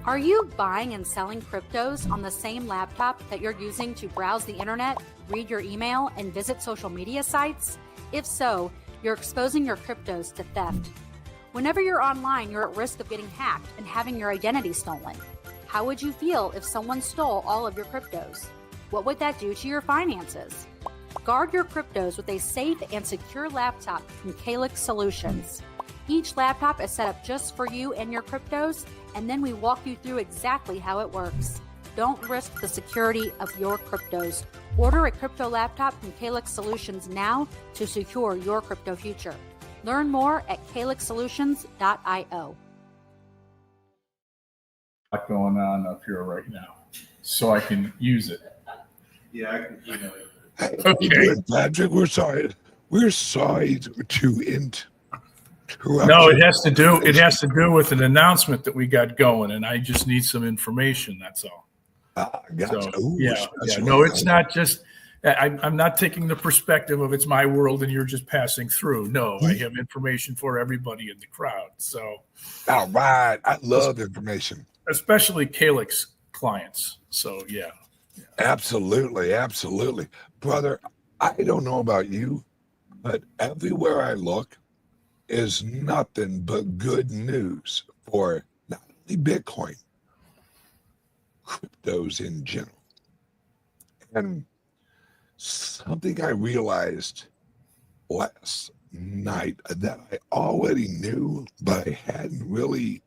Are you buying and selling cryptos on the same laptop that you're using to browse the internet, read your email, and visit social media sites? If so, you're exposing your cryptos to theft. Whenever you're online, you're at risk of getting hacked and having your identity stolen. How would you feel if someone stole all of your cryptos? What would that do to your finances? Guard your cryptos with a safe and secure laptop from CALIX Solutions. Each laptop is set up just for you and your cryptos, and then we walk you through exactly how it works. Don't risk the security of your cryptos. Order a crypto laptop from CALIX Solutions now to secure your crypto future. Learn more at calixsolutions.io. Going on up here right now, so I can use it. Yeah, I can email it. Okay. Patrick, we're sorry. We're sorry to interrupt. No, it has to do. It has to do with an announcement that we got going, and I just need some information. That's all. Gotcha. So, Ooh, yeah. that's No, right. it's not just. I'm not taking the perspective of it's my world and you're just passing through. No, I have information for everybody in the crowd. So, all right. I love information, especially CALIX clients. So, yeah. Absolutely, absolutely, brother. I don't know about you, but everywhere I look is nothing but good news for not only Bitcoin, cryptos in general. And something I realized last night that I already knew, but I hadn't really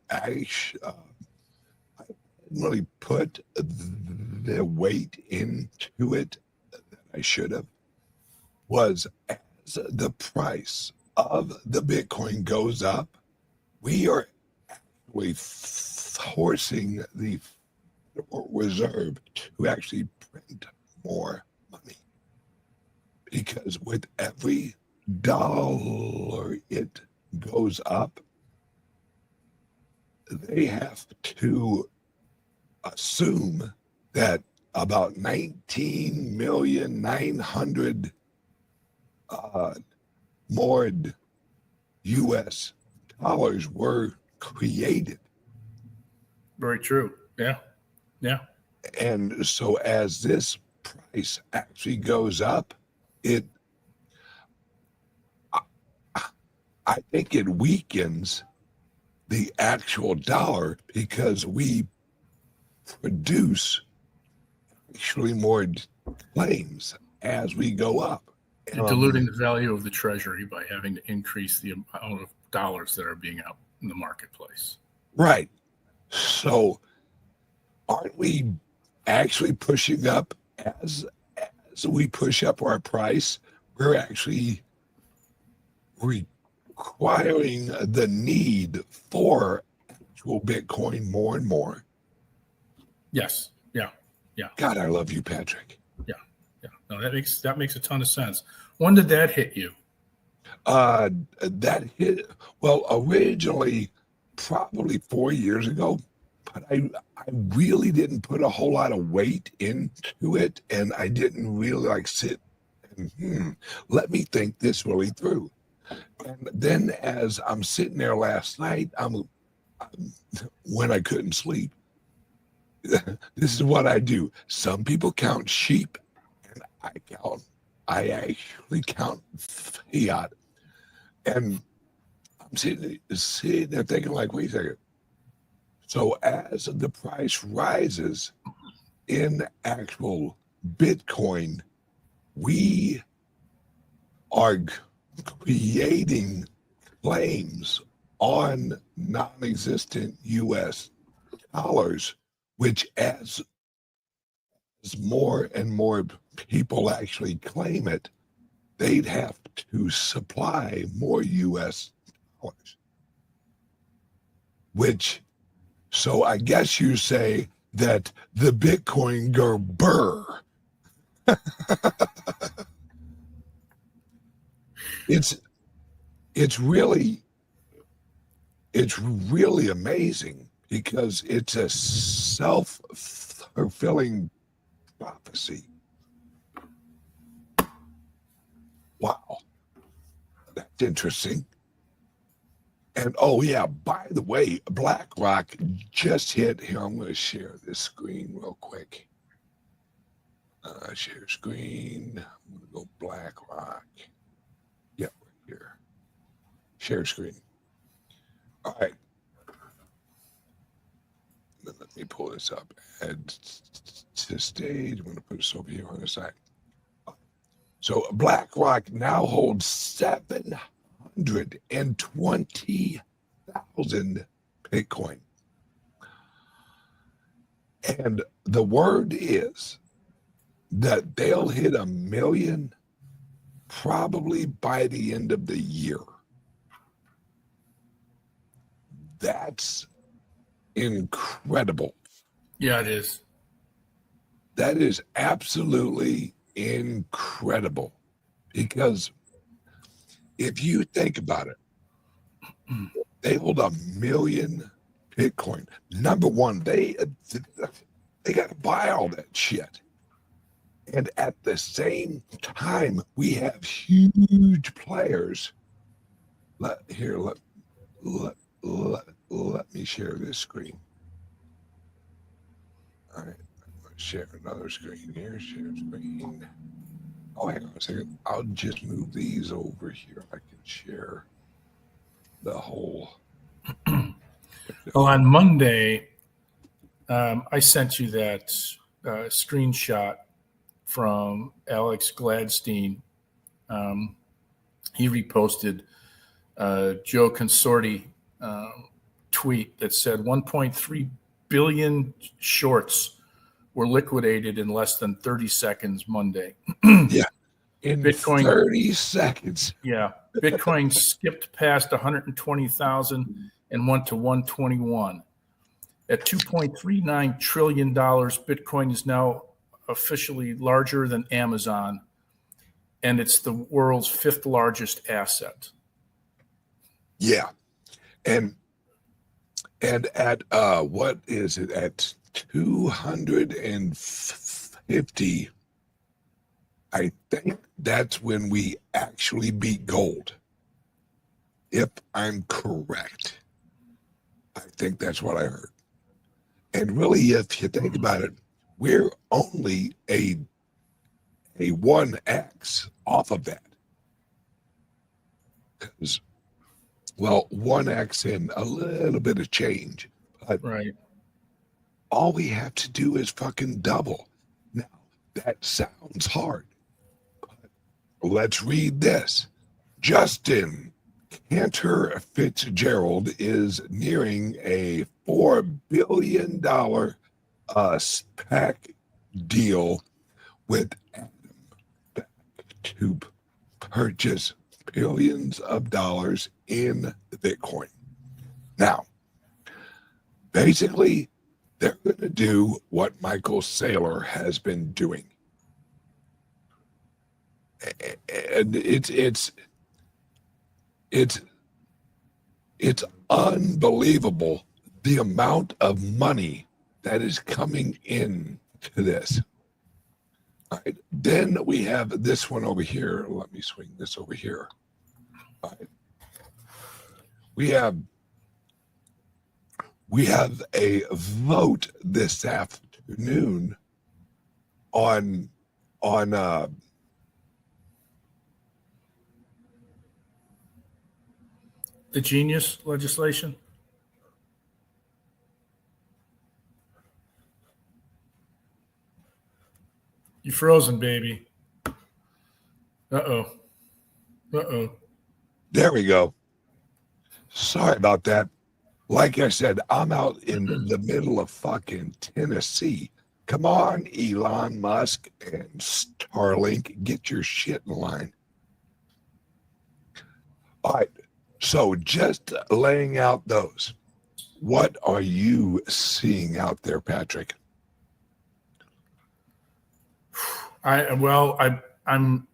really put the weight into it that I should have, was as the price of the Bitcoin goes up, we are actually forcing the Federal Reserve to actually print more money. Because with every dollar it goes up, they have to assume that about 19,900,000 more US dollars were created. Very true. Yeah. Yeah. And so as this price actually goes up, I think it weakens the actual dollar because we produce actually more claims as we go up. You're diluting the value of the treasury by having to increase the amount of dollars that are being out in the marketplace. Right. So aren't we actually pushing up as we push up our price? We're actually requiring the need for actual Bitcoin more and more. Yes. Yeah. Yeah. God, I love you, Patrick. Yeah. Yeah. No, that makes a ton of sense. When did that hit you? That hit, well, originally probably 4 years ago, but I really didn't put a whole lot of weight into it, and I didn't really sit and let me think this really through. And then as I'm sitting there last night, when I couldn't sleep, this is what I do. Some people count sheep, and I actually count fiat. And I'm sitting there thinking, like, wait a second. So as the price rises in actual Bitcoin, we are creating claims on non-existent US dollars, which as more and more people actually claim it, they'd have to supply more US dollars. So I guess you say that the Bitcoin go burr. It's really amazing because it's a self-fulfilling prophecy. Wow, that's interesting. And oh yeah, by the way, BlackRock just hit here. I'm going to share this screen real quick. Share screen. I'm going to go BlackRock. Yeah, right here. Share screen. All right. Let me pull this up. Add to stage. I'm going to put this over here on the side. So BlackRock now holds 720,000 Bitcoin. And the word is that they'll hit 1 million probably by the end of the year. That's incredible. Yeah, it is. That is absolutely incredible. Because if you think about it, they hold 1 million Bitcoin. Number one, they got to buy all that shit. And at the same time, we have huge players. Let me share this screen. All right, I'm going to share another screen here. Share screen. Oh, hang on a second. I'll just move these over here. I can share the whole. Well, on Monday, I sent you that screenshot from Alex Gladstein. He reposted Joe Consorti tweet that said 1.3 billion shorts were liquidated in less than 30 seconds Monday. Yeah, in Bitcoin, 30 seconds. Yeah, Bitcoin skipped past 120,000 and went to 121. At $2.39 trillion, Bitcoin is now officially larger than Amazon, and it's the world's 5th largest asset. Yeah. And at what is it, at 250, I think that's when we actually beat gold, if I'm correct. I think that's what I heard. And really, if you think about it, we're only a 1x off of that. Because, well, 1x in a little bit of change. But right. All we have to do is fucking double. Now, that sounds hard. But let's read this. Justin Cantor Fitzgerald is nearing a $4 billion SPAC deal with Adam Back to purchase billions of dollars in Bitcoin. Now, basically, they're going to do what Michael Saylor has been doing. And it's unbelievable the amount of money that is coming in to this. All right. Then we have this one over here. Let me swing this over here. All right. We have a vote this afternoon on the Genius legislation. You frozen, baby. Uh-oh. There we go. Sorry about that. Like I said, I'm out in the middle of fucking Tennessee. Come on, Elon Musk and Starlink, get your shit in line. All right. So just laying out those, what are you seeing out there, Patrick? I'm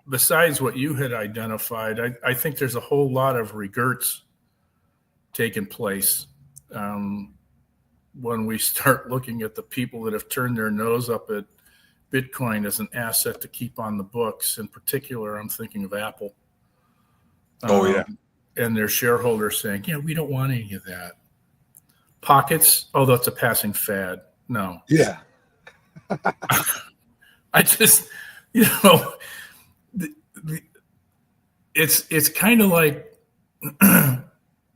besides what you had identified, I think there's a whole lot of regrets taking place when we start looking at the people that have turned their nose up at Bitcoin as an asset to keep on the books. In particular, I'm thinking of Apple. Oh, yeah. and their shareholders saying, yeah, we don't want any of that. Pockets, oh, that's a passing fad. No. Yeah. I just, it's kind of like,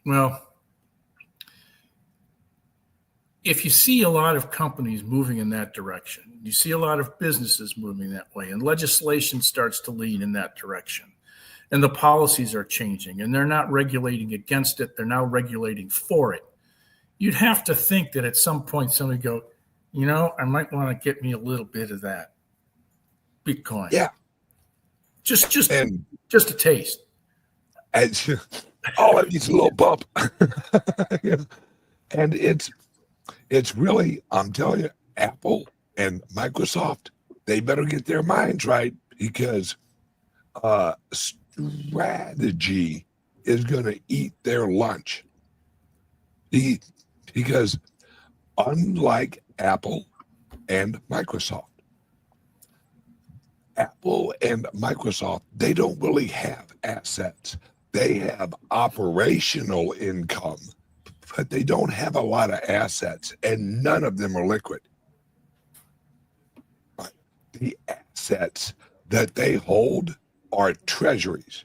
well, if you see a lot of companies moving in that direction, you see a lot of businesses moving that way, and legislation starts to lean in that direction, and the policies are changing, and they're not regulating against it, they're now regulating for it. You'd have to think that at some point somebody go, I might want to get me a little bit of that Bitcoin. Yeah. Just a taste. And all it needs a little bump. And it's really, I'm telling you, Apple and Microsoft, they better get their minds right, because strategy is going to eat their lunch. Because unlike Apple and Microsoft, they don't really have assets. They have operational income, but they don't have a lot of assets, and none of them are liquid. The assets that they hold are treasuries.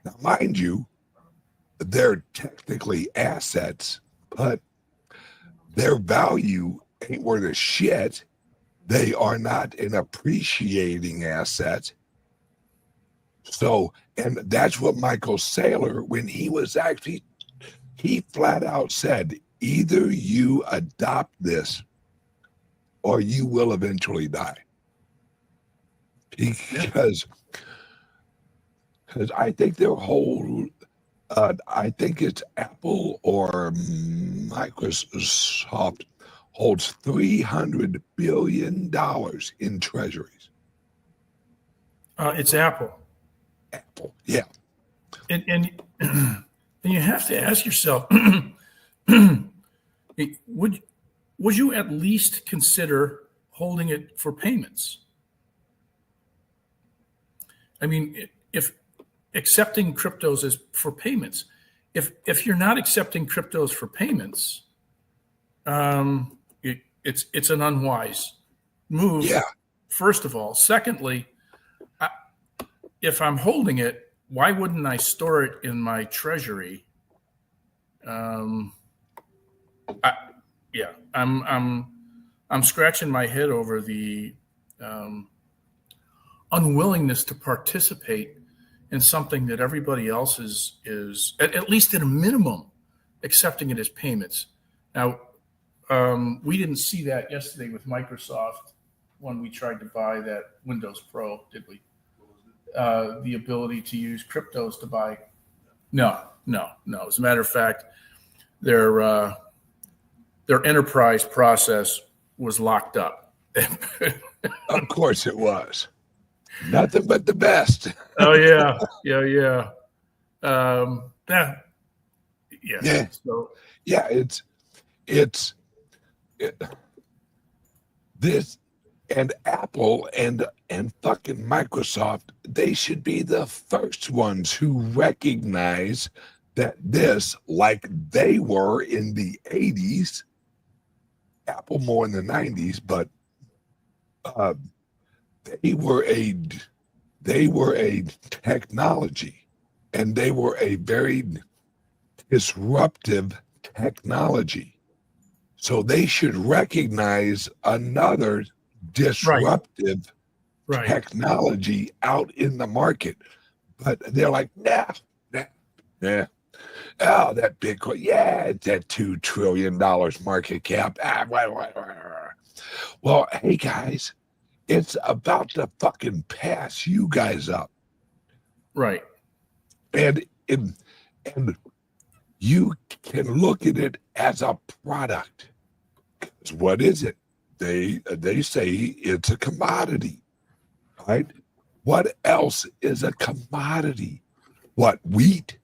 Now, mind you, they're technically assets, but their value ain't worth a shit. They are not an appreciating asset. So, and that's what Michael Saylor, when he flat out said, either you adopt this or you will eventually die. Because I think their whole, I think it's Apple or Microsoft holds $300 billion in treasuries. It's Apple. Apple, yeah. And you have to ask yourself, would you at least consider holding it for payments? I mean, if accepting cryptos is for payments, if you're not accepting cryptos for payments, it's an unwise move. Yeah. First of all, secondly, if I'm holding it, why wouldn't I store it in my treasury? I'm scratching my head over the unwillingness to participate in something that everybody else is at least at a minimum accepting it as payments. Now, we didn't see that yesterday with Microsoft when we tried to buy that Windows Pro, did we? The ability to use cryptos to buy. No. As a matter of fact, their enterprise process was locked up. Of course it was. Nothing but the best. Oh yeah. So yeah, it's this, and Apple and fucking Microsoft, they should be the first ones who recognize that this, like they were in the 80s, Apple more in the 90s, but they were a technology, and they were a very disruptive technology. So they should recognize another disruptive technology out in the market. But they're like, nah. Oh, that Bitcoin, it's at $2 trillion market cap. Well, hey guys, it's about to fucking pass you guys up. Right. And you can look at it as a product. What is it? They say it's a commodity, right? What else is a commodity? What, wheat?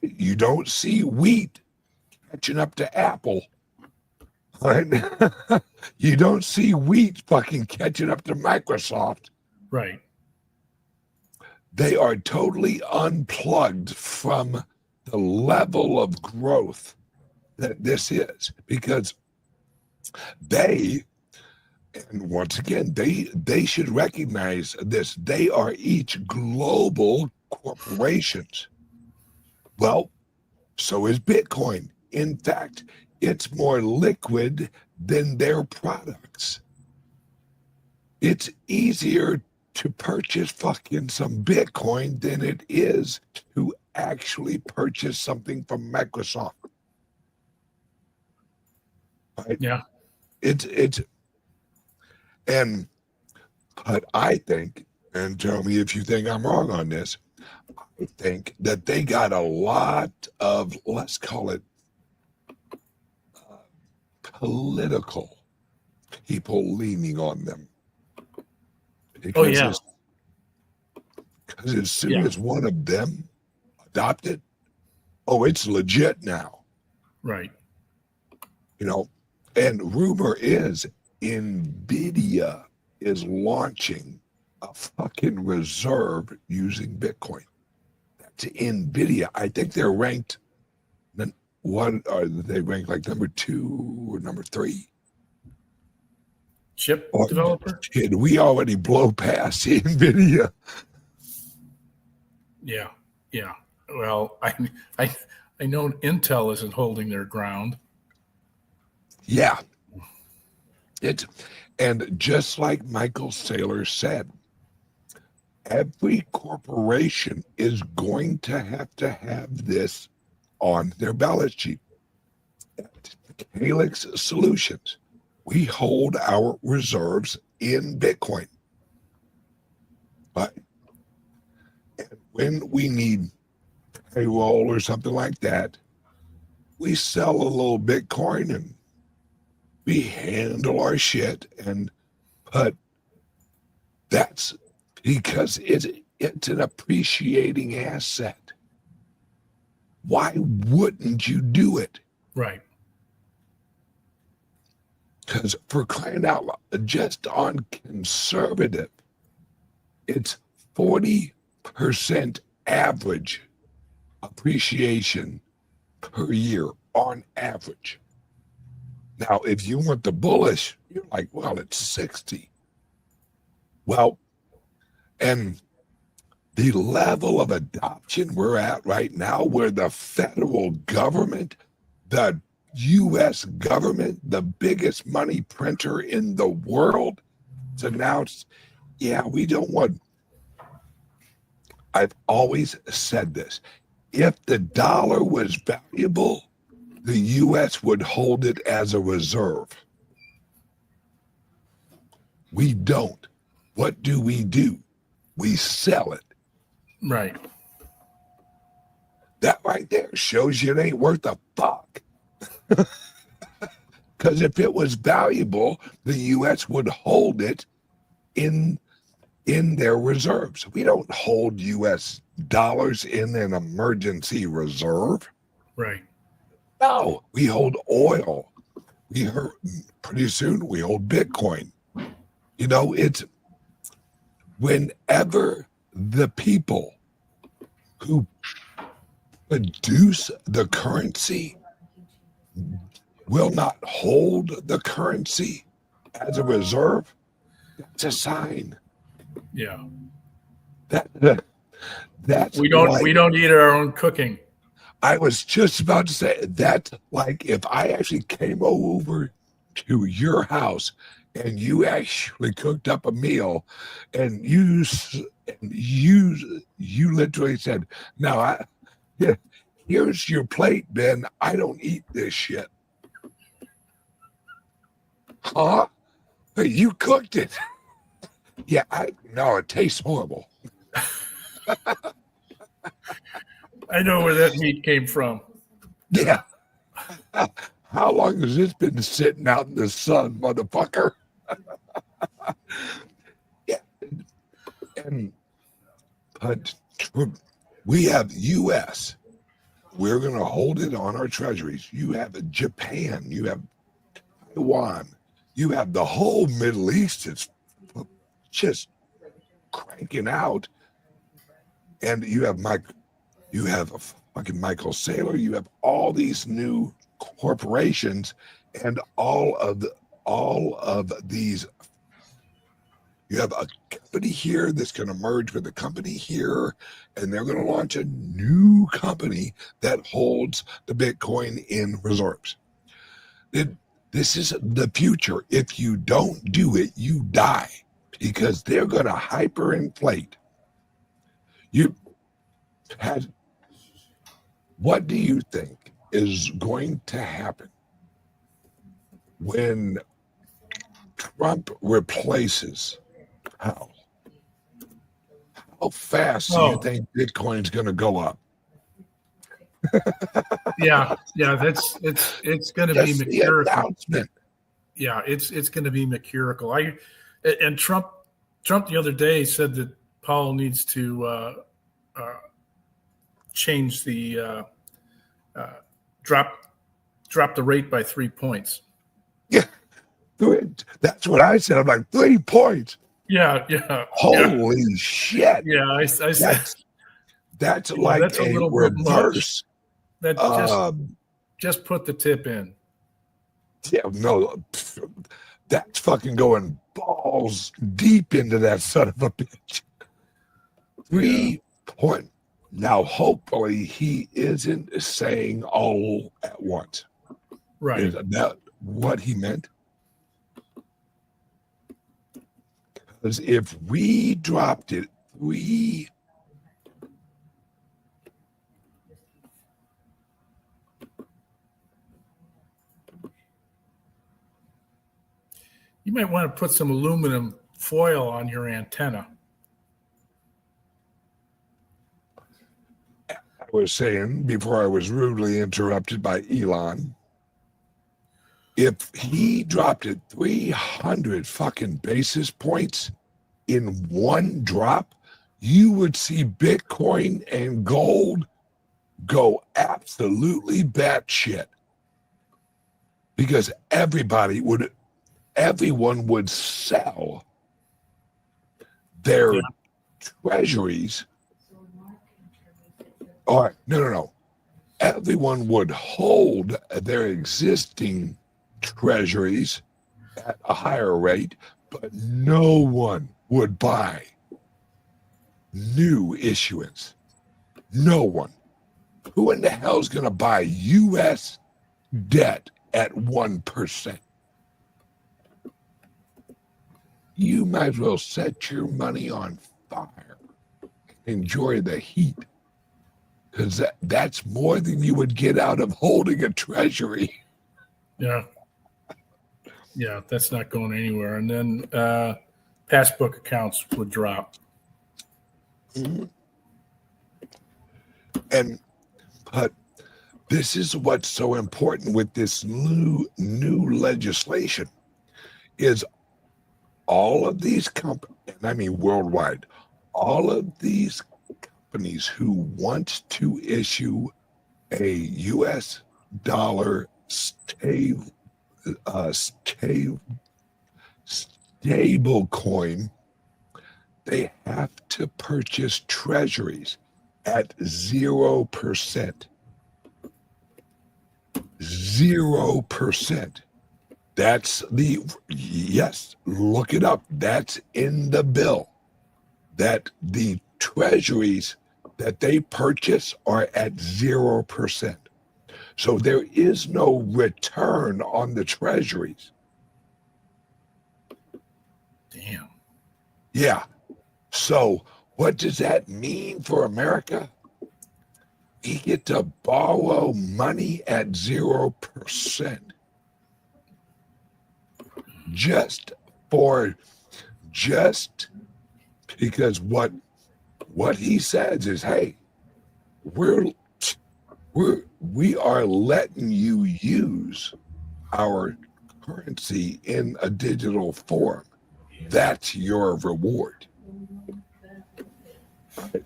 You don't see wheat catching up to Apple. Right? You don't see wheat fucking catching up to Microsoft. Right. they are totally unplugged from the level of growth that this is, because they, and once again, they should recognize this. They are each global corporations. Well, so is Bitcoin. In fact, it's more liquid than their products. It's easier to purchase fucking some Bitcoin than it is to actually purchase something from Microsoft. Right? Yeah. But I think, and tell me if you think I'm wrong on this, I think that they got a lot of, let's call it, political people leaning on them. Because because as soon as one of them adopted, it's legit now. Right. You know, and rumor is NVIDIA is launching a fucking reserve using Bitcoin. That's NVIDIA. I think they're ranked, what are they ranked, like number 2 or number 3? Chip developer? Did we already blow past NVIDIA? Yeah. Yeah. Well, I know Intel isn't holding their ground. Yeah. And just like Michael Saylor said, every corporation is going to have this on their balance sheet. CALIX Solutions, we hold our reserves in Bitcoin. But when we need payroll or something like that, we sell a little Bitcoin and we handle our shit. But that's because it's an appreciating asset. Why wouldn't you do it? Right. Because for crying out loud, just on conservative, it's 40% average appreciation per year on average. Now, if you want the bullish, you're like, well, it's 60. Well, and the level of adoption we're at right now, where the federal government, the U.S. government, the biggest money printer in the world, has announced, we don't want. I've always said this. If the dollar was valuable, the U.S. would hold it as a reserve. We don't. What do? We sell it. Right. That right there shows you it ain't worth a fuck. Because if it was valuable, the U.S. would hold it in their reserves. We don't hold U.S. dollars in an emergency reserve. Right. No, we hold oil. Pretty soon we hold Bitcoin. You know, it's whenever the people who produce the currency will not hold the currency as a reserve, that's a sign. Yeah. That's we don't eat our own cooking. I was just about to say that, like, if I actually came over to your house and you actually cooked up a meal and you literally said, "Now, here's your plate, Ben. I don't eat this shit." Huh? You cooked it. Yeah, no, it tastes horrible. I know where that meat came from. Yeah. How long has this been sitting out in the sun, motherfucker? Yeah. But we have U.S. We're going to hold it on our treasuries. You have Japan. You have Taiwan. You have the whole Middle East. It's just cranking out. and you have fucking Michael Saylor, you have all these new corporations, and all of these. You have a company here that's going to merge with a company here, and they're going to launch a new company that holds the Bitcoin in reserves. This is the future. If you don't do it, you die, because they're going to hyperinflate. What do you think is going to happen when Trump replaces How fast do you think Bitcoin's going to go up? Yeah, it's going to be mercurical. Yeah, it's going to be mercurical. And Trump the other day said that Powell needs to change the drop the rate by 3 points. Yeah, that's what I said. I'm like, 3 points. Yeah. Holy shit. Yeah, I said that's like that's a little reverse. Bit much. That just put the tip in. Yeah, no, that's fucking going balls deep into that son of a bitch. 3 point. Now, hopefully, he isn't saying all at once. Right. Is that what he meant? Because if we dropped it, you might want to put some aluminum foil on your antenna. I was saying before I was rudely interrupted by Elon, if he dropped it 300 fucking basis points in one drop, you would see Bitcoin and gold go absolutely batshit, because everyone would sell their treasuries. Or no. Everyone would hold their existing treasuries at a higher rate, but no one would buy new issuance. No one. Who in the hell is going to buy U.S. debt at 1%? You might as well set your money on fire. Enjoy the heat. Because that's more than you would get out of holding a treasury. Yeah, that's not going anywhere. And then passbook accounts would drop. Mm-hmm. But this is what's so important with this new legislation is all of these companies, and I mean worldwide, all of these companies who want to issue a U.S. dollar stable coin, they have to purchase treasuries at 0%. 0%. That's yes, look it up. That's in the bill. That the treasuries that they purchase are at 0%. So there is no return on the treasuries. Damn. Yeah. So what does that mean for America? We get to borrow money at 0%. Just because what he says is, hey, we are letting you use our currency in a digital form. That's your reward.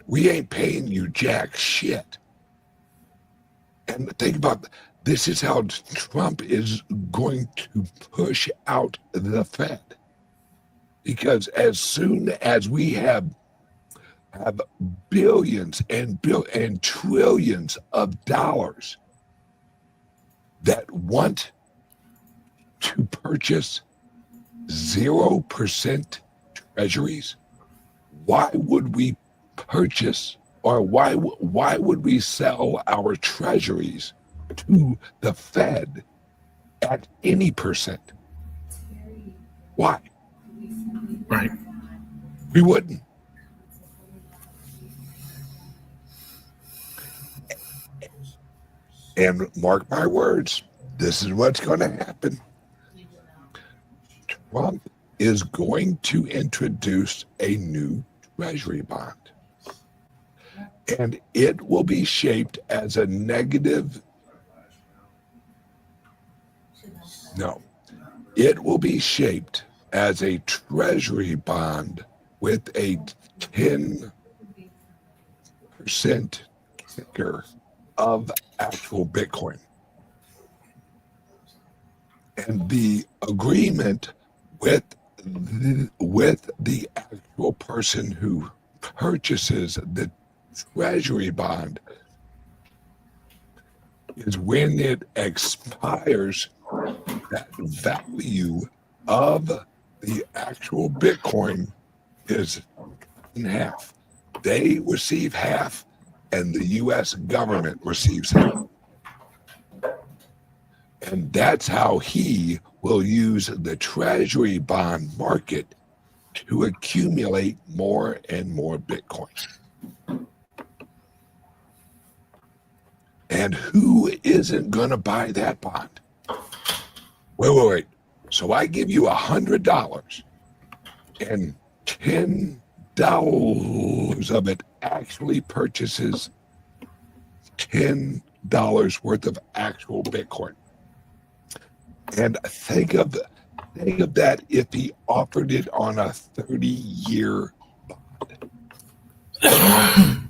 We ain't paying you jack shit. And think about this is how Trump is going to push out the Fed. Because as soon as we have have billions and trillions of dollars that want to purchase 0% treasuries, why would we purchase, or why would we sell our treasuries to the Fed at any percent? Why? Right. We wouldn't. And mark my words, this is what's going to happen. Trump is going to introduce a new treasury bond. And it will be shaped as a negative. No, it will be shaped as a treasury bond with a 10% ticker of actual Bitcoin. And the agreement with the actual person who purchases the treasury bond is when it expires, that value of the actual Bitcoin is in half. They receive half and the US government receives half. And that's how he will use the treasury bond market to accumulate more and more Bitcoin. And who isn't going to buy that bond? Wait. So I give you $100 and $10 of it actually purchases $10 worth of actual Bitcoin. And think of that if he offered it on a 30-year bond.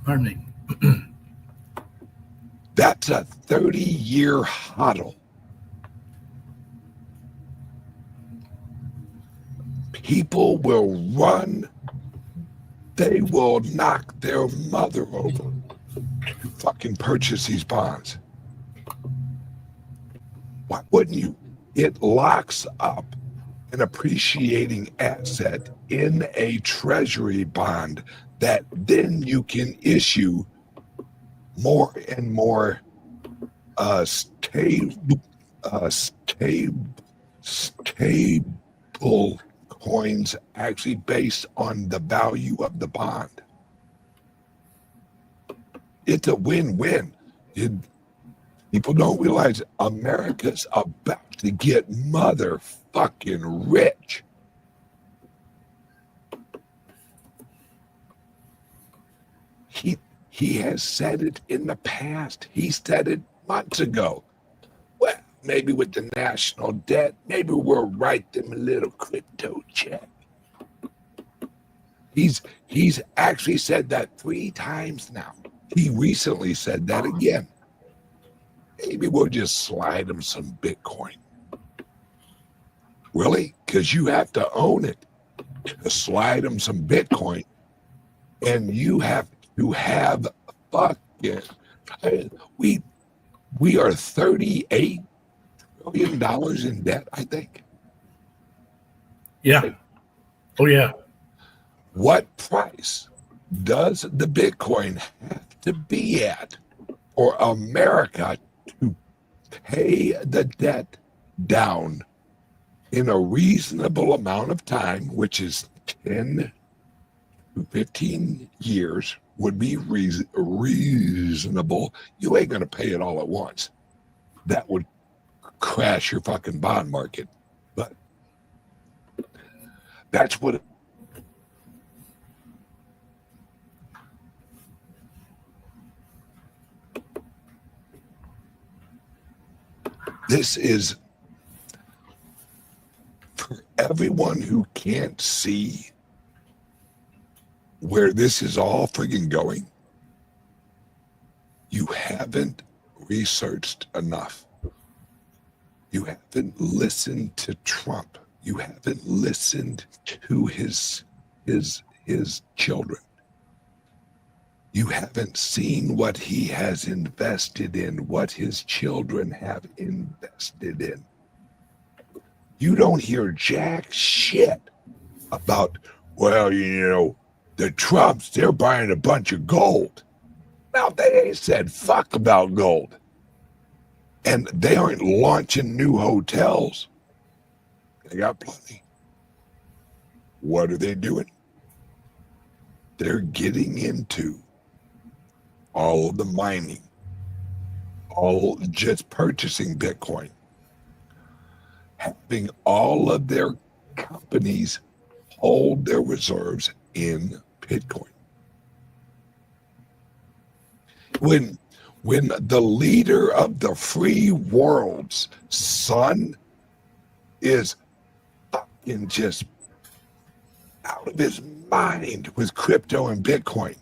Pardon me. That's a 30-year hodl. People will run. They will knock their mother over to fucking purchase these bonds. Why wouldn't you? It locks up an appreciating asset in a treasury bond that then you can issue more and more stable coins, actually based on the value of the bond. It's a win-win. People don't realize America's about to get motherfucking rich. He has said it in the past. He said it months ago. Well, maybe with the national debt, maybe we'll write them a little crypto check. He's actually said that 3 times now. He recently said that again. Maybe we'll just slide them some Bitcoin. Really? Because you have to own it to slide them some Bitcoin. And you have to have fucking, we are $38 trillion in debt, I think. Yeah. Oh, yeah. What price does the Bitcoin have to be at for America to pay the debt down in a reasonable amount of time, which is 10 to 15 years would be reasonable? You ain't going to pay it all at once. That would crash your fucking bond market. But that's what this is. For everyone who can't see where this is all friggin' going, you haven't researched enough. You haven't listened to Trump. You haven't listened to his children. You haven't seen what he has invested in, what his children have invested in. You don't hear jack shit about, well, the Trumps, they're buying a bunch of gold. Now, they ain't said fuck about gold. And they aren't launching new hotels. They got plenty. What are they doing? They're getting into all of the mining, all just purchasing Bitcoin, having all of their companies hold their reserves in Bitcoin. When the leader of the free world's son is fucking just out of his mind with crypto and Bitcoin,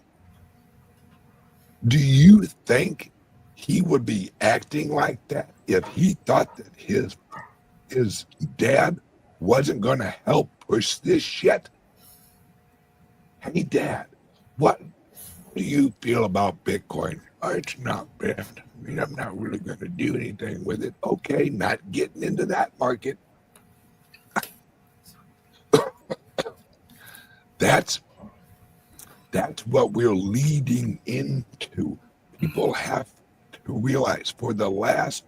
do you think he would be acting like that if he thought that his dad wasn't going to help push this shit? Hey, Dad, what do you feel about Bitcoin? Oh, it's not bad. I mean, I'm not really going to do anything with it. Okay, not getting into that market. That's what we're leading into. People have to realize for the last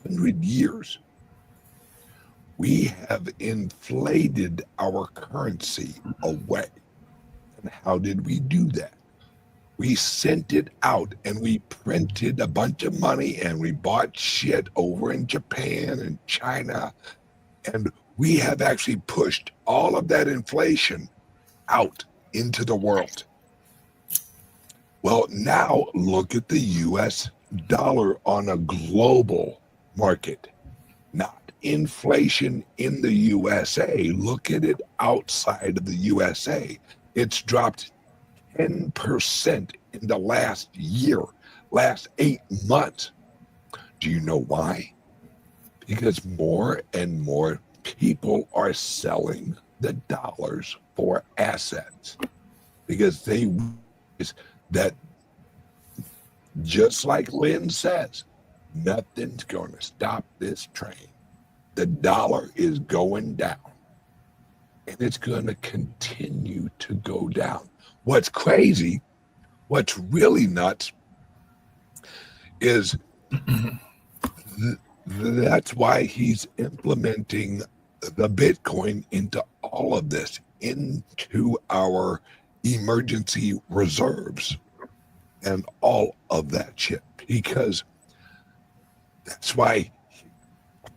100 years, we have inflated our currency away. And how did we do that? We sent it out and we printed a bunch of money and we bought shit over in Japan and China. And we have actually pushed all of that inflation out into the world. Well, now look at the US dollar on a global market, not inflation in the USA. Look at it outside of the USA. It's dropped 10% in the last year, last 8 months. Do you know why? Because more and more people are selling the dollars for assets, because they realize that, just like Lynn says, nothing's going to stop this train. The dollar is going down, and it's going to continue to go down. What's crazy, what's really nuts, is that's why he's implementing the Bitcoin into all of this, into our emergency reserves and all of that shit, because that's why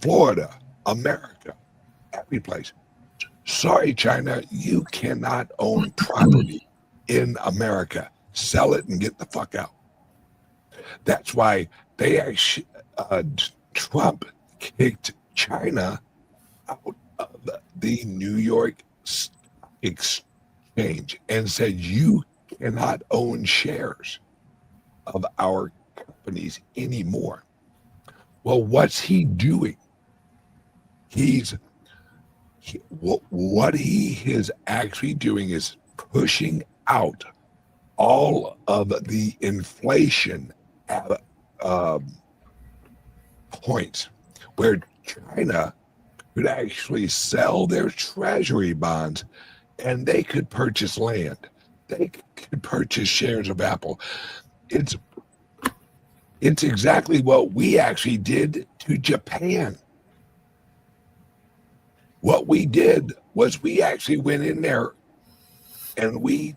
Florida, America, every place. Sorry, China, you cannot own property in America. Sell it and get the fuck out. That's why they actually, Trump kicked China out of the New York Stock Exchange and said, you cannot own shares of our companies anymore. Well, what's he doing? What he is actually doing is pushing out all of the inflation points where China could actually sell their treasury bonds and they could purchase land. They could purchase shares of Apple. It's exactly what we actually did to Japan. What we did was we actually went in there and we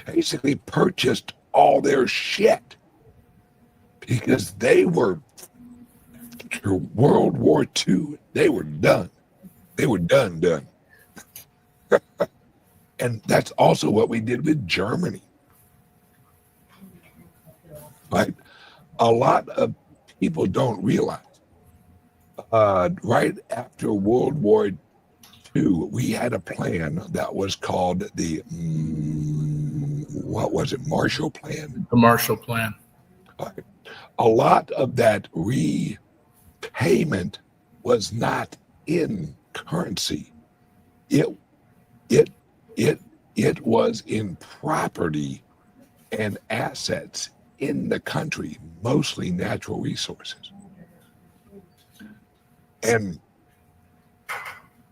basically purchased all their shit, because they were, after World War II, they were done. They were done. And that's also what we did with Germany. Right? A lot of people don't realize, right after World War II, we had a plan that was called the, Marshall Plan? The Marshall Plan. A lot of that repayment was not in currency. It was in property and assets in the country, mostly natural resources. And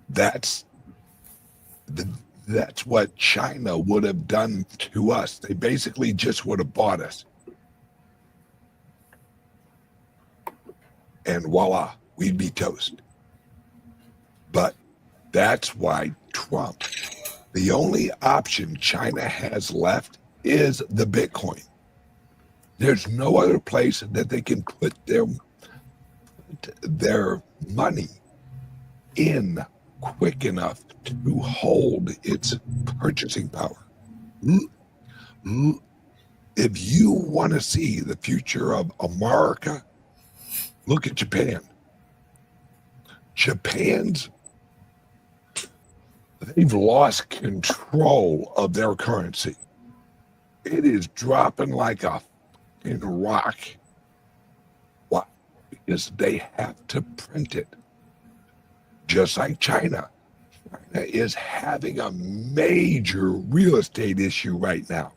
that's what China would have done to us. They basically just would have bought us. And voila, we'd be toast. But that's why Trump, the only option China has left is the Bitcoin. There's no other place that they can put their money in quick enough to hold its purchasing power. If you want to see the future of America, look at Japan. They've lost control of their currency. It is dropping like a fucking rock. Why? Because they have to print it. Just like China. China is having a major real estate issue right now.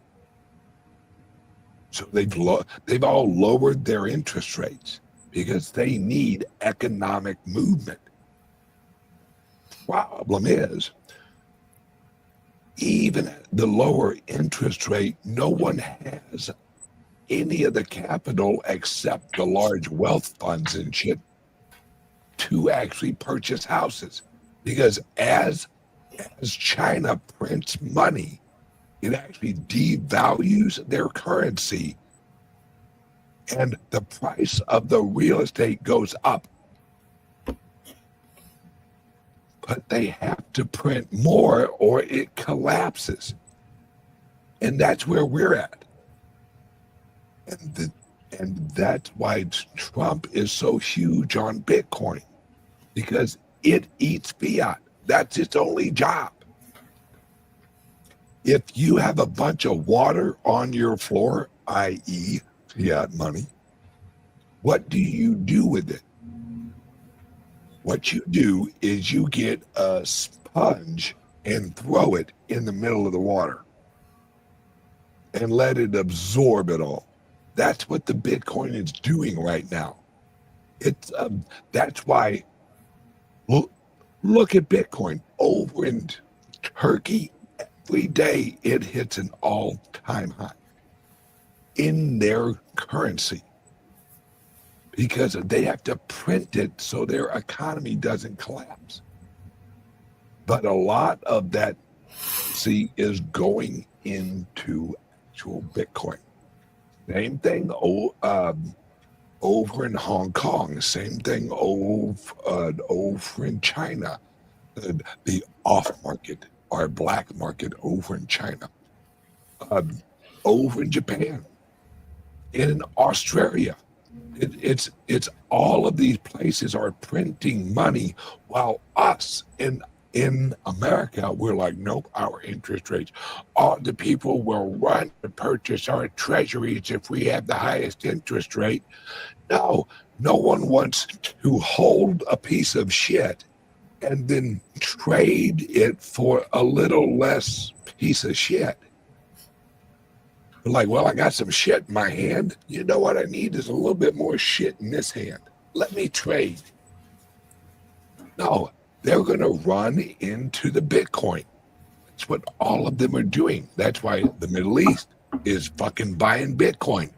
So they've all lowered their interest rates because they need economic movement. Problem is, even at the lower interest rate, no one has any of the capital except the large wealth funds and shit to actually purchase houses. Because as China prints money, it actually devalues their currency and the price of the real estate goes up. But they have to print more or it collapses. And that's where we're at. And that's why Trump is so huge on Bitcoin, because it eats fiat. That's its only job. If you have a bunch of water on your floor, i.e. fiat money, what do you do with it? What you do is you get a sponge and throw it in the middle of the water and let it absorb it all. That's what the Bitcoin is doing right now. That's why, look at Bitcoin over in Turkey. Every day it hits an all-time high in their currency because they have to print it so their economy doesn't collapse. But a lot of that, is going into actual Bitcoin. Same thing over in Hong Kong. Same thing over in China. The off-market or black market over in China. Over in Japan. In Australia. It's all of these places are printing money while us in America, we're like, nope, our interest rates. All the people will run to purchase our treasuries if we have the highest interest rate. No one wants to hold a piece of shit and then trade it for a little less piece of shit. Like, well, I got some shit in my hand. You know what I need is a little bit more shit in this hand. Let me trade. No, they're going to run into the Bitcoin. That's what all of them are doing. That's why the Middle East is fucking buying Bitcoin.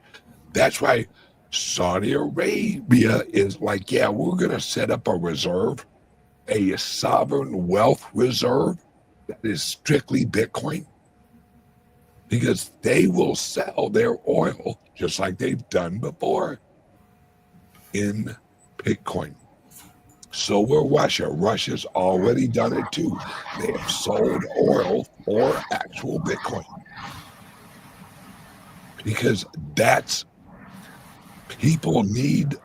That's why Saudi Arabia is like, yeah, we're going to set up a reserve, a sovereign wealth reserve that is strictly Bitcoin. Because they will sell their oil just like they've done before in Bitcoin. So will Russia. Russia's already done it too. They have sold oil for actual Bitcoin. Because that's, people need,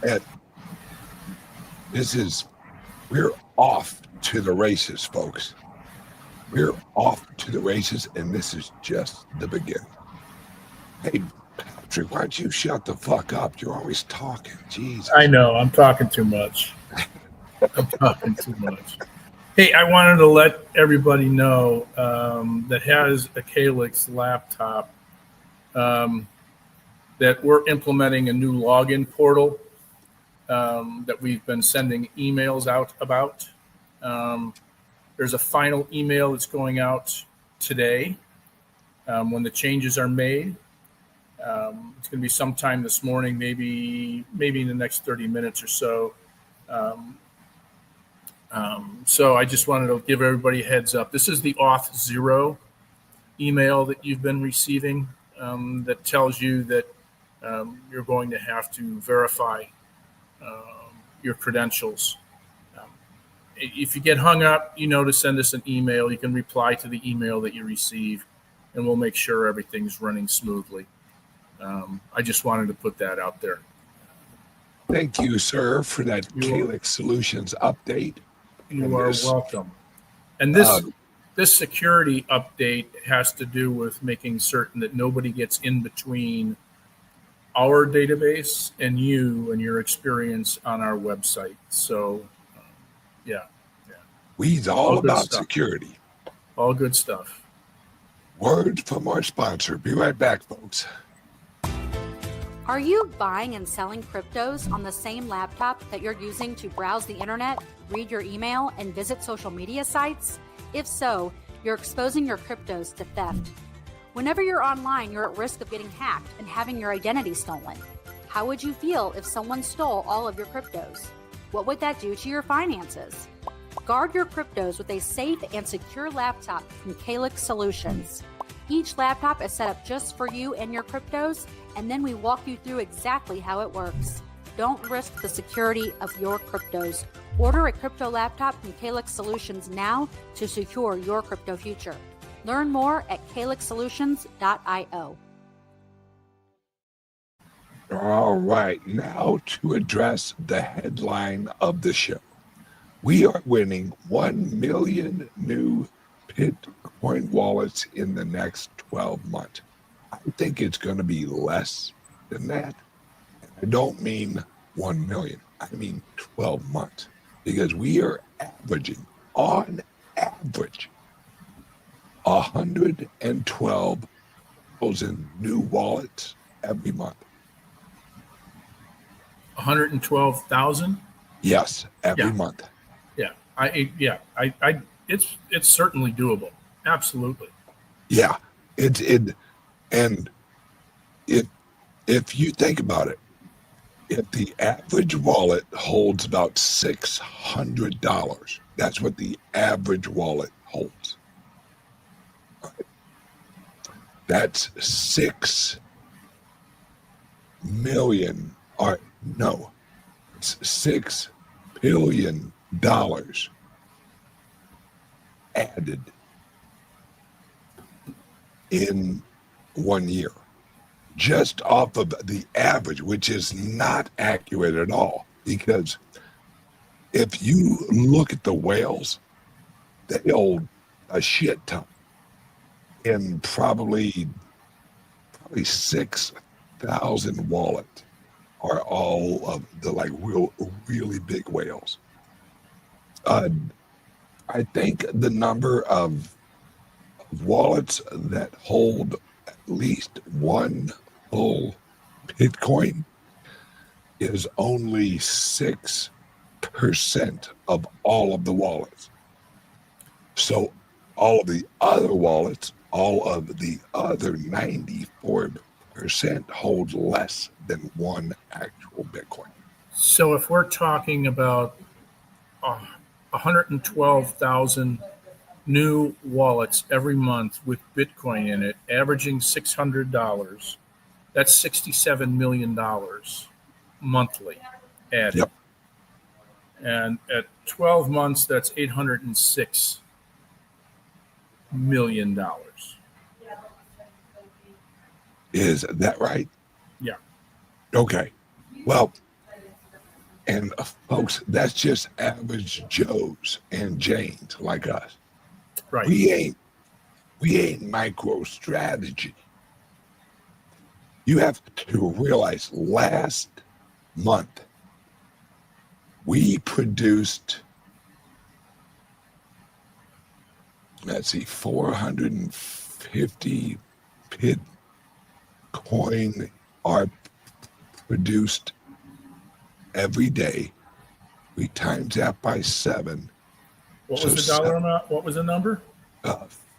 and we're off to the races, folks. We're off to the races, and this is just the beginning. Hey, Patrick, why don't you shut the fuck up? You're always talking. Jesus. I know. I'm talking too much. I'm talking too much. Hey, I wanted to let everybody know that has a CALIX laptop that we're implementing a new login portal that we've been sending emails out about. There's a final email that's going out today when the changes are made. It's going to be sometime this morning, maybe in the next 30 minutes or so. So I just wanted to give everybody a heads up. This is the Auth0 email that you've been receiving that tells you that you're going to have to verify your credentials. If you get hung up, to send us an email. You can reply to the email that you receive, and we'll make sure everything's running smoothly. I just wanted to put that out there. Thank you, sir, for that CALIX Solutions update. You are welcome. And this security update has to do with making certain that nobody gets in between our database and you and your experience on our website. So, yeah. We's all about security. All good stuff. Word from our sponsor. Be right back, folks. Are you buying and selling cryptos on the same laptop that you're using to browse the internet, read your email, and visit social media sites? If so, you're exposing your cryptos to theft. Whenever you're online, you're at risk of getting hacked and having your identity stolen. How would you feel if someone stole all of your cryptos? What would that do to your finances? Guard your cryptos with a safe and secure laptop from CALIX Solutions. Each laptop is set up just for you and your cryptos, and then we walk you through exactly how it works. Don't risk the security of your cryptos. Order a crypto laptop from CALIX Solutions now to secure your crypto future. Learn more at calixsolutions.io. All right, now to address the headline of the show. We are winning 1 million new Bitcoin wallets in the next 12 months. I think it's going to be less than that. I don't mean 1 million. I mean 12 months. Because we are averaging, on average, 112,000 new wallets every month. 112,000? Yes, every month. Yeah. It's certainly doable. Absolutely. Yeah. And if you think about it, if the average wallet holds about $600, that's what the average wallet holds. Right. That's 6 million, or no, it's $6 billion added in 1 year, just off of the average, which is not accurate at all. Because if you look at the whales, they hold a shit ton, and probably 6,000 wallets are all of the really big whales. I think the number of wallets that hold at least one full Bitcoin is only 6% of all of the wallets. So all of the other wallets, all of the other 94% hold less than one actual Bitcoin. So if we're talking about 112,000 new wallets every month with Bitcoin in it, averaging $600, that's $67 million monthly added. Yep. And at 12 months, that's $806 million. Is that right? Yeah. Okay. Well, and folks, that's just average Joes and Janes like us. Right. We ain't MicroStrategy. You have to realize last month we produced let's see, 450 Bitcoin are produced every day. We times that by 7. What was the dollar amount? What was the number?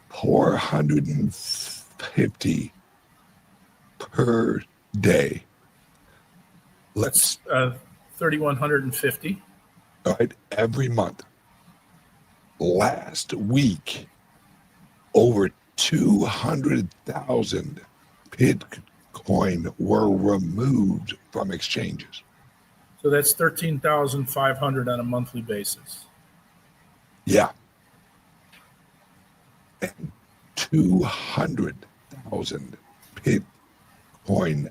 450 per day. That's 3,150. All right, every month. Last week, over 200,000 Bitcoin were removed from exchanges. So that's 13,500 on a monthly basis. Yeah. And 200,000 Bitcoin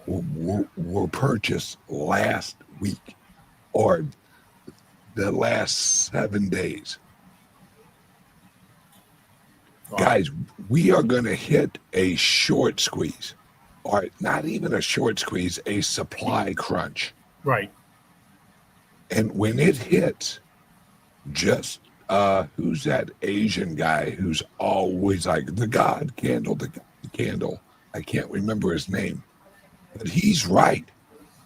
were purchased last week or the last 7 days. Wow. Guys, we are going to hit a short squeeze, or not even a short squeeze, a supply crunch. Right. And when it hits, just who's that Asian guy who's always like the God candle, I can't remember his name, but he's right.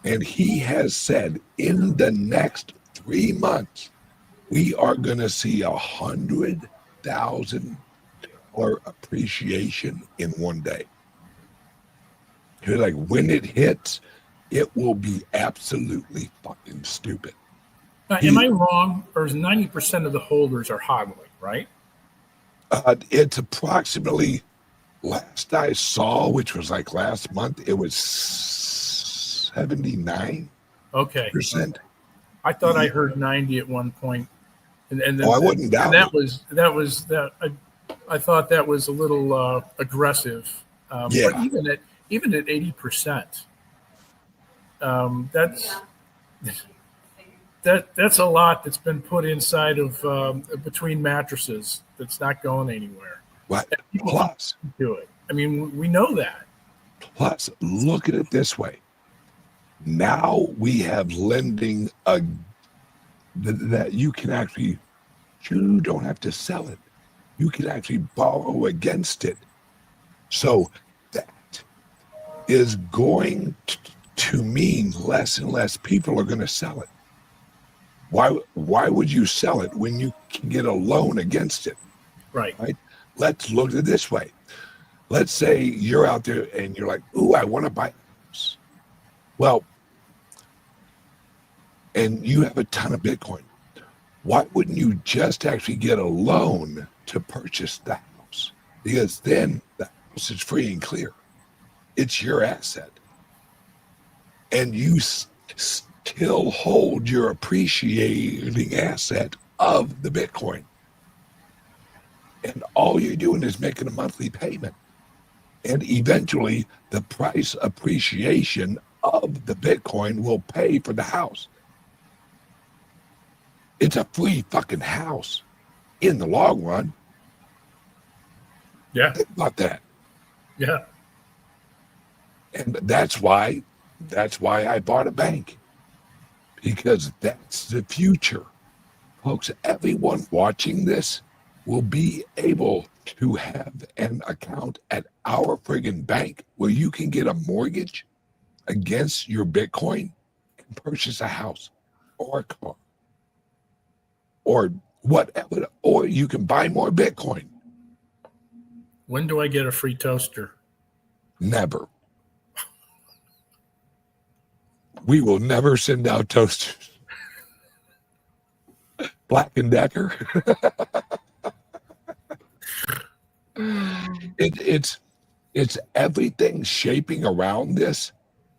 And he has said in the next 3 months, we are going to see $100,000 appreciation in one day. You're like, when it hits, it will be absolutely fucking stupid. Now, am I wrong? Or is 90% of the holders are hodling, right? It's approximately, last I saw, which was like last month, it was 79%. Okay. I thought I heard 90 at one point. And I wouldn't doubt that was I thought that was a little aggressive. Yeah. But even at 80%, that's a lot that's been put inside of between mattresses that's not going anywhere. What? Plus, do it. I mean, we know that. Plus, look at it this way. Now we have lending that you can actually, you don't have to sell it. You can actually borrow against it. So that is going to mean less and less people are going to sell it. Why would you sell it when you can get a loan against it? Right. Let's look at it this way. Let's say you're out there and you're like, ooh, I want to buy a house. Well, and you have a ton of Bitcoin. Why wouldn't you just actually get a loan to purchase the house? Because then the house is free and clear. It's your asset. And you still hold your appreciating asset of the Bitcoin. And all you're doing is making a monthly payment. And eventually the price appreciation of the Bitcoin will pay for the house. It's a free fucking house in the long run. Yeah. Think about that. Yeah. And that's why I bought a bank. Because that's the future. Folks, everyone watching this will be able to have an account at our friggin' bank where you can get a mortgage against your Bitcoin and purchase a house or a car or whatever, or you can buy more Bitcoin. When do I get a free toaster? Never. We will never send out toasters. Black & Decker. It's everything shaping around this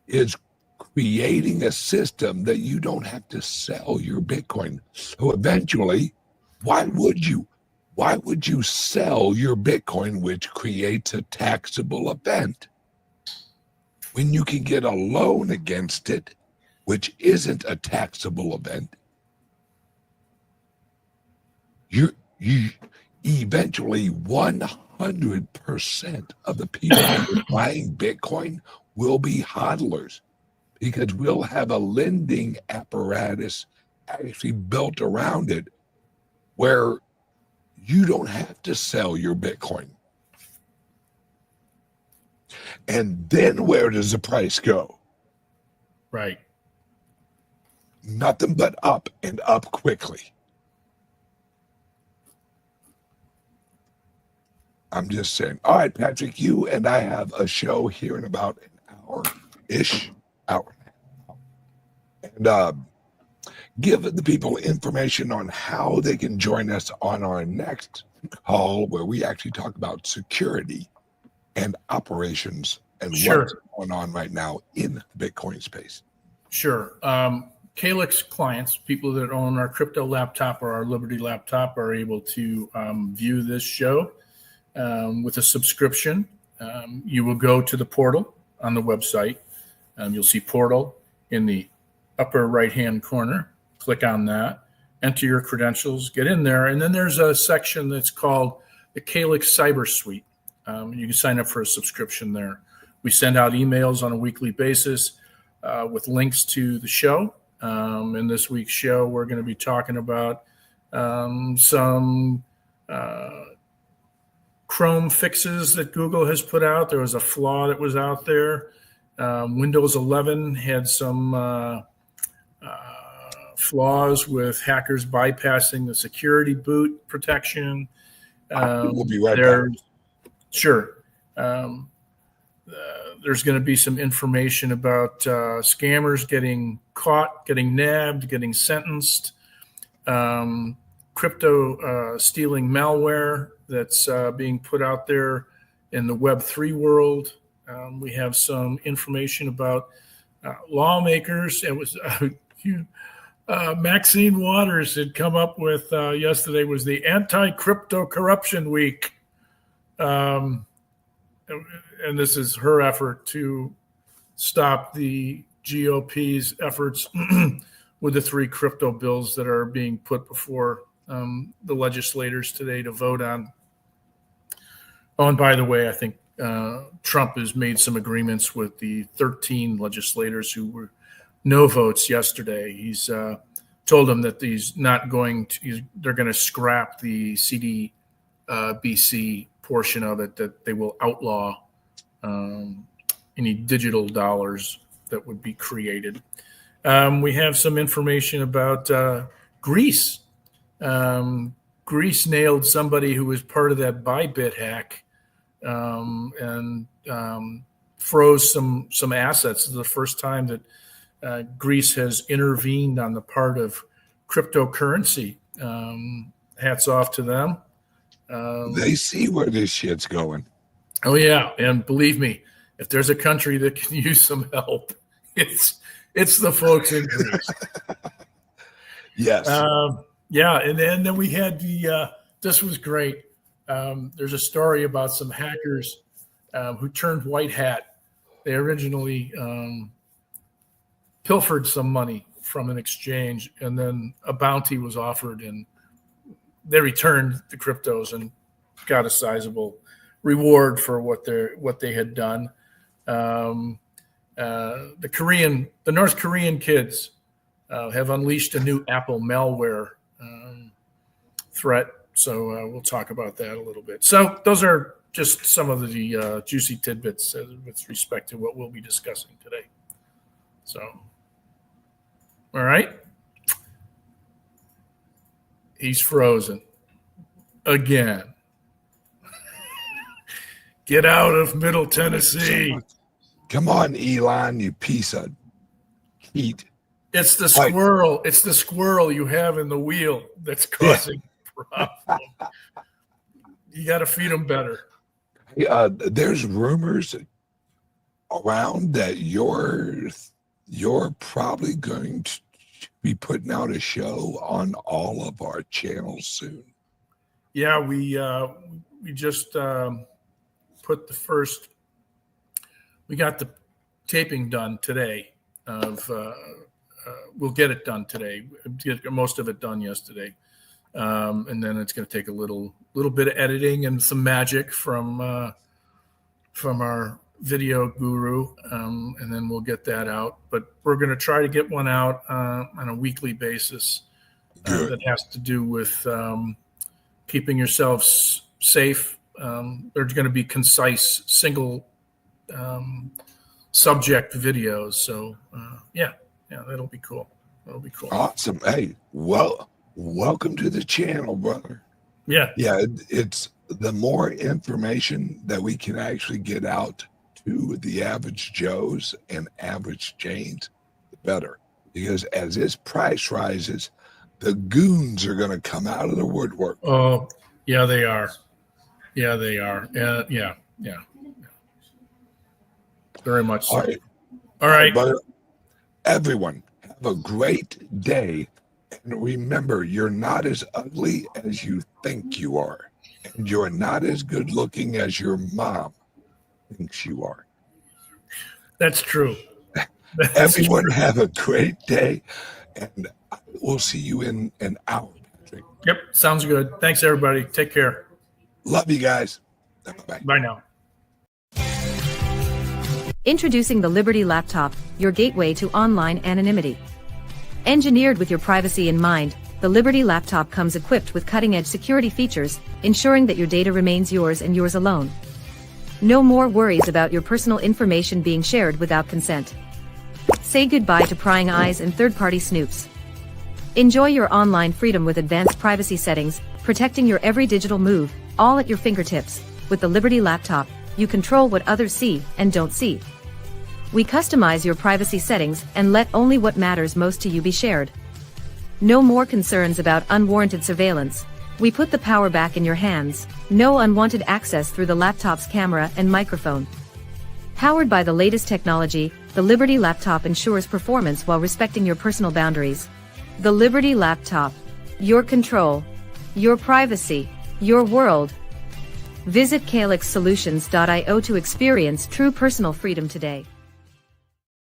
is creating a system that you don't have to sell your Bitcoin. So eventually, why would you? Why would you sell your Bitcoin, which creates a taxable event, when you can get a loan against it, which isn't a taxable event? You eventually 100% of the people who are buying Bitcoin will be hodlers, because we'll have a lending apparatus actually built around it where You don't have to sell your Bitcoin. And then where does the price go? Right. Nothing but up, and up quickly. I'm just saying. All right, Patrick, you and I have a show here in about an hour-ish. And give the people information on how they can join us on our next call, where we actually talk about security and operations and Sure. what's going on right now in the Bitcoin space. Sure. CALIX clients, people that own our crypto laptop or our Liberty laptop, are able to view this show with a subscription. You will go to the portal on the website. You'll see portal in the upper right-hand corner. Click on that, enter your credentials, get in there, and then there's a section that's called the CALIX Cyber Suite. You can sign up for a subscription there. We send out emails on a weekly basis with links to the show. In this week's show, we're going to be talking about some Chrome fixes that Google has put out. There was a flaw that was out there. Windows 11 had some flaws with hackers bypassing the security boot protection. We'll be right back. Sure. There's going to be some information about scammers getting caught, getting nabbed, getting sentenced, crypto stealing malware that's being put out there in the Web3 world. We have some information about lawmakers. It was Maxine Waters had come up with yesterday was the anti-crypto corruption week. And this is her effort to stop the GOP's efforts with the 3 crypto bills that are being put before the legislators today to vote on. Oh, and by the way, I think Trump has made some agreements with the 13 legislators who were no votes yesterday. He's told them that they're going to scrap the CDBC portion of it, that they will outlaw any digital dollars that would be created. We have some information about Greece. Greece nailed somebody who was part of that Bybit hack and froze some assets. This is the first time that Greece has intervened on the part of cryptocurrency. Hats off to them. They see where this shit's going. Oh yeah, and believe me, if there's a country that can use some help, it's the folks in Greece. Yes. Yeah, and then we had this was great. There's a story about some hackers who turned white hat. They originally pilfered some money from an exchange, and then a bounty was offered, and they returned the cryptos and got a sizable reward for what they had done. The North Korean kids have unleashed a new Apple malware threat. So we'll talk about that a little bit. So those are just some of the juicy tidbits with respect to what we'll be discussing today. So, all right. He's frozen again. Get out of Middle Tennessee. Come on, Elon, you piece of heat. It's the squirrel. It's the squirrel you have in the wheel that's causing problem. You got to feed them better. There's rumors around that you're probably going to be putting out a show on all of our channels soon. Yeah, we just put the first. We got the taping done today. We'll get it done today. Get most of it done yesterday, and then it's going to take a little bit of editing and some magic from our video guru, and then we'll get that out. But we're going to try to get one out on a weekly basis that has to do with keeping yourselves safe. There's going to be concise, single subject videos. So yeah, that'll be cool. That'll be cool. Awesome. Hey, well, welcome to the channel, brother. Yeah. It's the more information that we can actually get out to the average Joes and average Janes, the better. Because as this price rises, the goons are going to come out of the woodwork. Oh, yeah, they are. Yeah, they are. Yeah. Very much so. All right. Brother, everyone, have a great day. And remember, you're not as ugly as you think you are. And you're not as good looking as your mom thinks you are. That's true. Everyone have a great day. And we'll see you in an hour, Patrick. Yep. Sounds good. Thanks, everybody. Take care. Love you guys. Bye-bye. Bye now. Introducing the Liberty Laptop, your gateway to online anonymity. Engineered with your privacy in mind, the Liberty Laptop comes equipped with cutting-edge security features, ensuring that your data remains yours and yours alone. No more worries about your personal information being shared without consent. Say goodbye to prying eyes and third-party snoops. Enjoy your online freedom with advanced privacy settings, protecting your every digital move, all at your fingertips. With the Liberty Laptop, you control what others see and don't see. We customize your privacy settings and let only what matters most to you be shared. No more concerns about unwarranted surveillance. We put the power back in your hands. No unwanted access through the laptop's camera and microphone. Powered by the latest technology, the Liberty Laptop ensures performance while respecting your personal boundaries. The Liberty Laptop. Your control. Your privacy. Your world. Visit calixsolutions.io to experience true personal freedom today.